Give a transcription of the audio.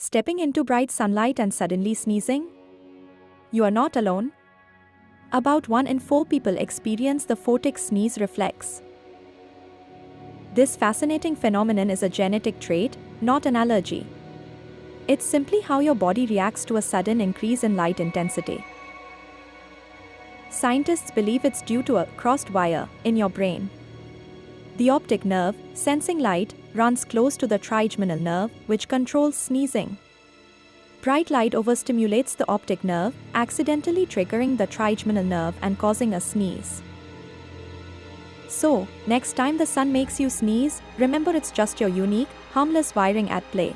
Stepping into bright sunlight and suddenly sneezing? You are not alone. About 1 in 4 people experience the photic sneeze reflex. This fascinating phenomenon is a genetic trait, not an allergy. It's simply how your body reacts to a sudden increase in light intensity. Scientists believe it's due to a crossed wire in your brain. The optic nerve, sensing light, runs close to the trigeminal nerve, which controls sneezing. Bright light overstimulates the optic nerve, accidentally triggering the trigeminal nerve and causing a sneeze. So, next time the sun makes you sneeze, remember it's just your unique, harmless wiring at play.